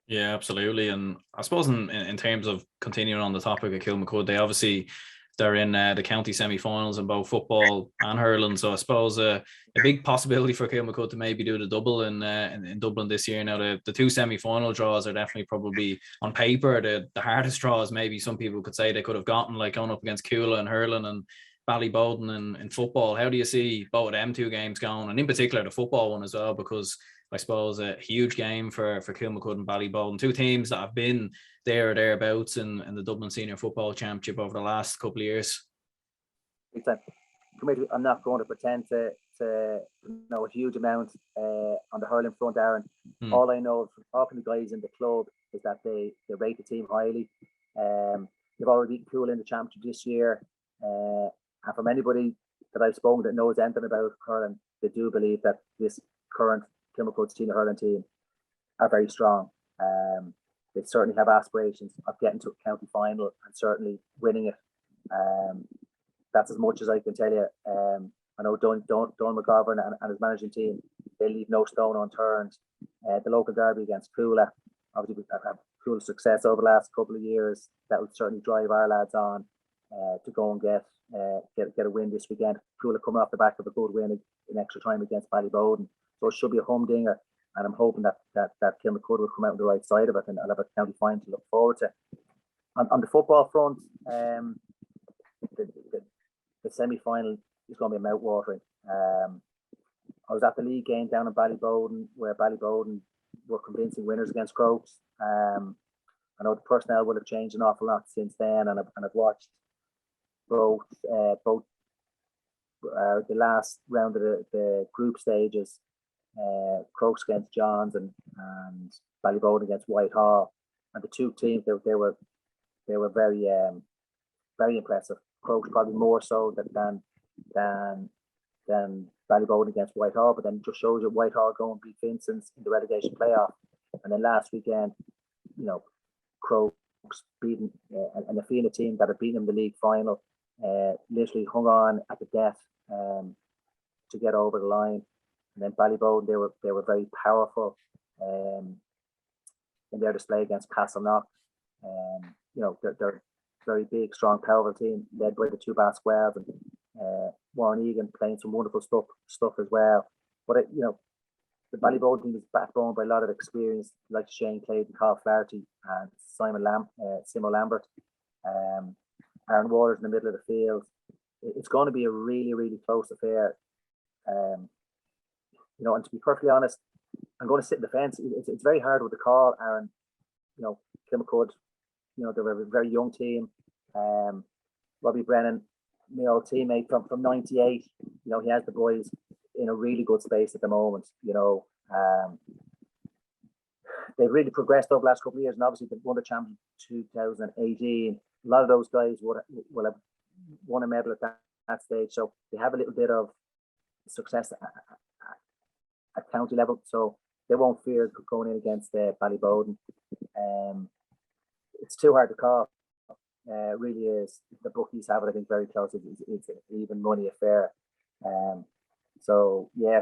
Yeah, absolutely. And I suppose in terms of continuing on the topic of Kilmacud, they're in the county semi-finals in both football and hurling. So I suppose a big possibility for Kilmacud to maybe do the double in Dublin this year. Now the two semi-final draws are definitely probably on paper the hardest draws. Maybe some people could say they could have gotten, like going up against Coola and hurling and Ballyboden in football. How do you see both of them two games going, and in particular the football one as well? Because I suppose a huge game for Kilmacud and Ballyboden, two teams that have been there or thereabouts in the Dublin Senior Football Championship over the last couple of years. I'm not going to pretend to know a huge amount on the hurling front, Aaron. All I know from talking to guys in the club is that they rate the team highly. They've already beaten Cool in the championship this year. And from anybody that I've spoken that knows anything about hurling, they do believe that this current Kilmacud senior hurling team are very strong. They certainly have aspirations of getting to a county final and certainly winning it. That's as much as I can tell you. I know Don McGovern and his managing team, they leave no stone unturned. The local derby against Coola, obviously we've had Coola success over the last couple of years. That would certainly drive our lads on to go and get a win this weekend. Coola coming off the back of a good win in extra time against Ballyboden. So it should be a humdinger, and I'm hoping that Kilmacud will come out on the right side of it, and I'll have a county final to look forward to. On the football front, the semi-final is going to be mouth-watering. I was at the league game down in Ballyboden, where Ballyboden were convincing winners against Crokes. I know the personnel will have changed an awful lot since then, and I've watched both the last round of the group stages, Crokes against Johns and Ballyboden against Whitehall, and the two teams they were very very impressive. Crokes probably more so than Ballyboden against Whitehall, but then it just shows you Whitehall go and beat Vincent's in the relegation playoff, and then last weekend, Crokes beating an Afina team that had beaten them in the league final, literally hung on at the death to get over the line. And then Ballyboden, they were very powerful in their display against Castleknock. They're very big, strong, powerful team led by the two Basque and Warren Egan playing some wonderful stuff as well. But the Ballyboden team is backbone by a lot of experience, like Shane Clayton, Carl Flaherty, and Simo Lambert, Aaron Waters in the middle of the field. It's going to be a really, really close affair. And to be perfectly honest, I'm going to sit in the fence. It's very hard with the call, Aaron. Kilmacud, they're a very young team. Robbie Brennan, my old teammate from '98, he has the boys in a really good space at the moment. They've really progressed over the last couple of years, and obviously they won the championship 2018. A lot of those guys will have won a medal at that stage, so they have a little bit of success at county level, so they won't fear going in against Ballyboden. It's too hard to call. It really is. The bookies have it, I think, very close. It's an even money affair. So yeah,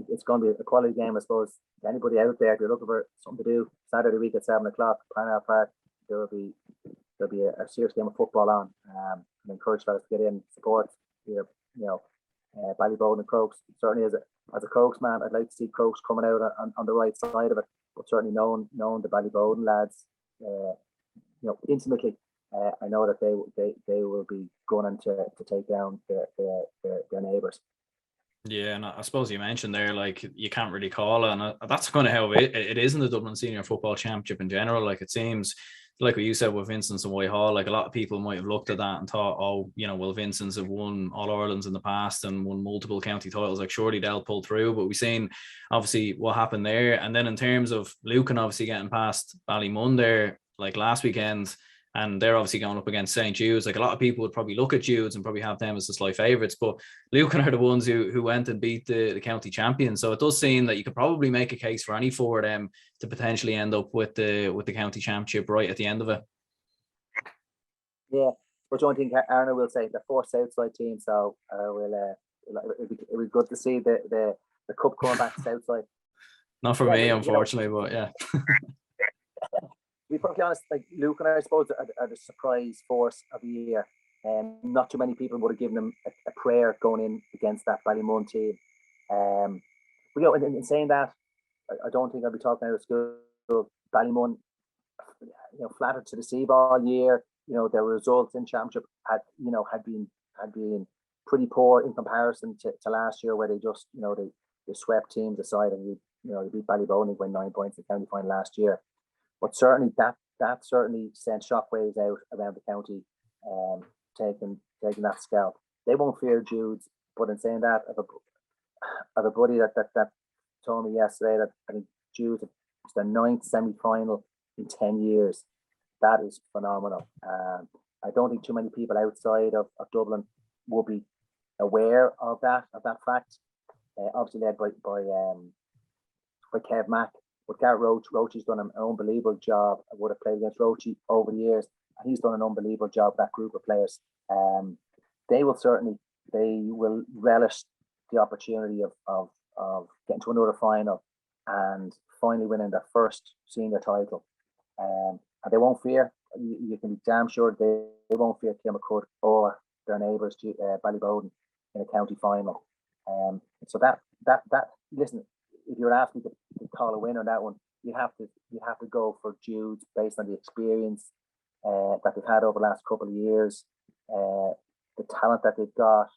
it's going to be a quality game, I suppose. Anybody out there, if you're looking for something to do Saturday week at 7 o'clock, Parnell Park, there'll be a serious game of football on. I encourage fellas to get in, support. Ballyboden and Crokes. Certainly, as a Crokes man, I'd like to see Crokes coming out on the right side of it. But certainly, knowing the Ballyboden lads, intimately, I know that they will be going to take down their neighbours. Yeah, and I suppose you mentioned there, like, you can't really call it, and that's kind of how it is in the Dublin Senior Football Championship in general. Like, it seems like what you said with Vincent's and Whitehall, like a lot of people might have looked at that and thought, oh, well, Vincent's have won All Irelands in the past and won multiple county titles, like surely they'll pull through. But we've seen obviously what happened there. And then in terms of Lucan obviously getting past Ballymun there, like last weekend, and they're obviously going up against St. Judes. Like, a lot of people would probably look at Judes and probably have them as the slight favourites, but Lucan are the ones who went and beat the county champions. So it does seem that you could probably make a case for any four of them to potentially end up with the county championship right at the end of it. Yeah, but one thing Arna will say, the four Southside teams, so it'll be good to see the cup coming back to Southside. Not for me, unfortunately, but yeah. honest, like Lucan, I suppose, are the surprise force of the year. Not too many people would have given them a prayer going in against that Ballymun team. But in saying that, I don't think I'll be talking out of school. Ballymun, flattered to deceive all year. Their results in championship had been pretty poor in comparison to last year, where they just they swept teams aside, and they beat Ballyboden by 9 points in the county final last year. But certainly that certainly sent shockwaves out around the county, taking that scalp. They won't fear Judes, but in saying that, I've a buddy that told me yesterday that I think Judes is their 9th semi-final in 10 years. That is phenomenal. I don't think too many people outside of Dublin will be aware of that fact. Obviously led by Kev Mack, but Garrett Roachy's done an unbelievable job. I would have played against Roachy over the years, and he's done an unbelievable job with that group of players. They will relish the opportunity of getting to another final and finally winning their first senior title. And they won't fear. You can be damn sure they won't fear Kilmacud or their neighbours, Ballyboden, in a county final. So that listen, if you were asking me to call a win on that one, you have to go for Jude based on the experience that they've had over the last couple of years, the talent that they've got,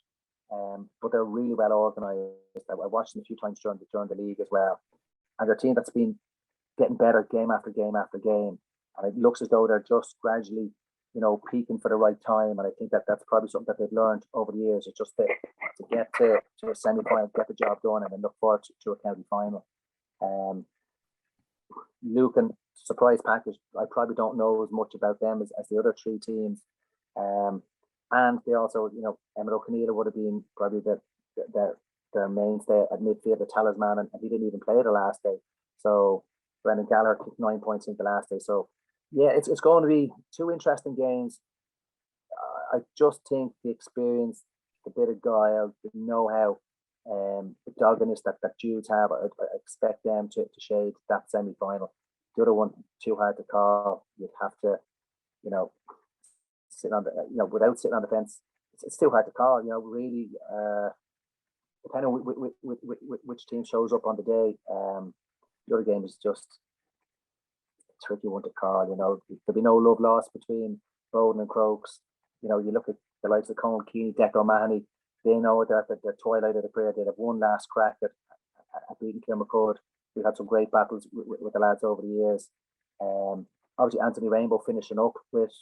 but they're really well organised. I watched them a few times during the league as well, and they're a team that's been getting better game after game after game, and it looks as though they're just gradually peaking for the right time. And I think that's probably something that they've learned over the years. It's just to get to a semi-final, get the job done, and then look forward to a county final. Lucan, surprise package. I probably don't know as much about them as the other three teams. And they also, Emmett O'Connell would have been probably their mainstay at midfield, the talisman, and he didn't even play the last day. So Brendan Gallagher kicked 9 points in the last day. So yeah, it's going to be two interesting games. I just think the experience, the bit of guile, the know-how, the doggedness that Judes have, I expect them to shade that semi-final. The other one, too hard to call. You'd have to, sit on the, without sitting on the fence, it's too hard to call. Really, depending on which team shows up on the day. The other game is just a tricky one to call. There'll be no love lost between Bowden and Crokes. You look at the likes of Colin Keane, Declan Mahoney. They know that at the twilight of the career, they'd have one last crack at beating Kilmacud. We've had some great battles with the lads over the years. Obviously, Anthony Rainbow finishing up with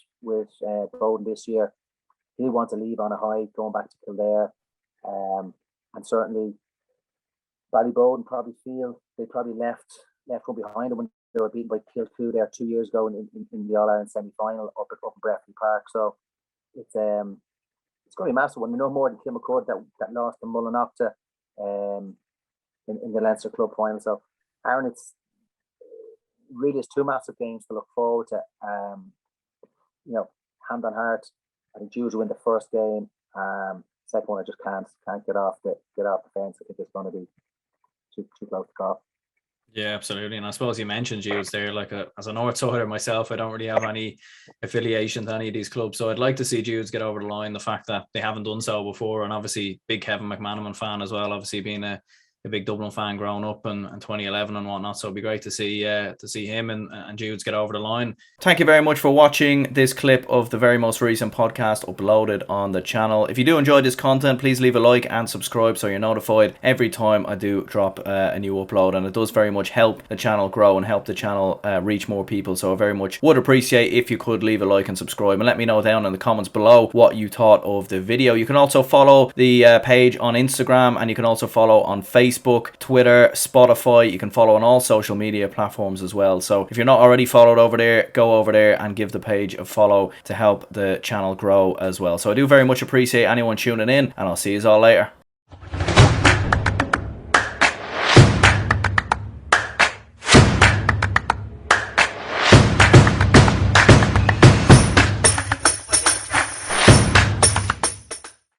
Bowden this year. He wants to leave on a high, going back to Kildare. And certainly, Ballyboden probably feel they probably left one behind them when they were beaten by Kilmacud there 2 years ago in the All-Ireland semi-final up in Breffni Park. So it's going to be a massive one. No more than Kilmacud that lost to Mullinock in the Leinster Club final. So, Aaron, it's two massive games to look forward to. Hand on heart, I think Judes will win the first game. Second one, I just can't get off the fence. I think it's going to be too close to call. Yeah, absolutely. And I suppose you mentioned Judes there, as a North Sider myself, I don't really have any affiliation to any of these clubs. So I'd like to see Judes get over the line. The fact that they haven't done so before, and obviously big Kevin McManaman fan as well, obviously being a big Dublin fan growing up in 2011 and whatnot. So it'd be great to see him and Judes get over the line. Thank you very much for watching this clip of the very most recent podcast uploaded on the channel. If you do enjoy this content, please leave a like and subscribe so you're notified every time I do drop a new upload. And it does very much help the channel grow and help the channel reach more people. So I very much would appreciate if you could leave a like and subscribe, and let me know down in the comments below what you thought of the video. You can also follow the page on Instagram, and you can also follow on Facebook, Twitter, Spotify. You can follow on all social media platforms as well. So if you're not already followed over there, go over there and give the page a follow to help the channel grow as well. So I do very much appreciate anyone tuning in, and I'll see you all later.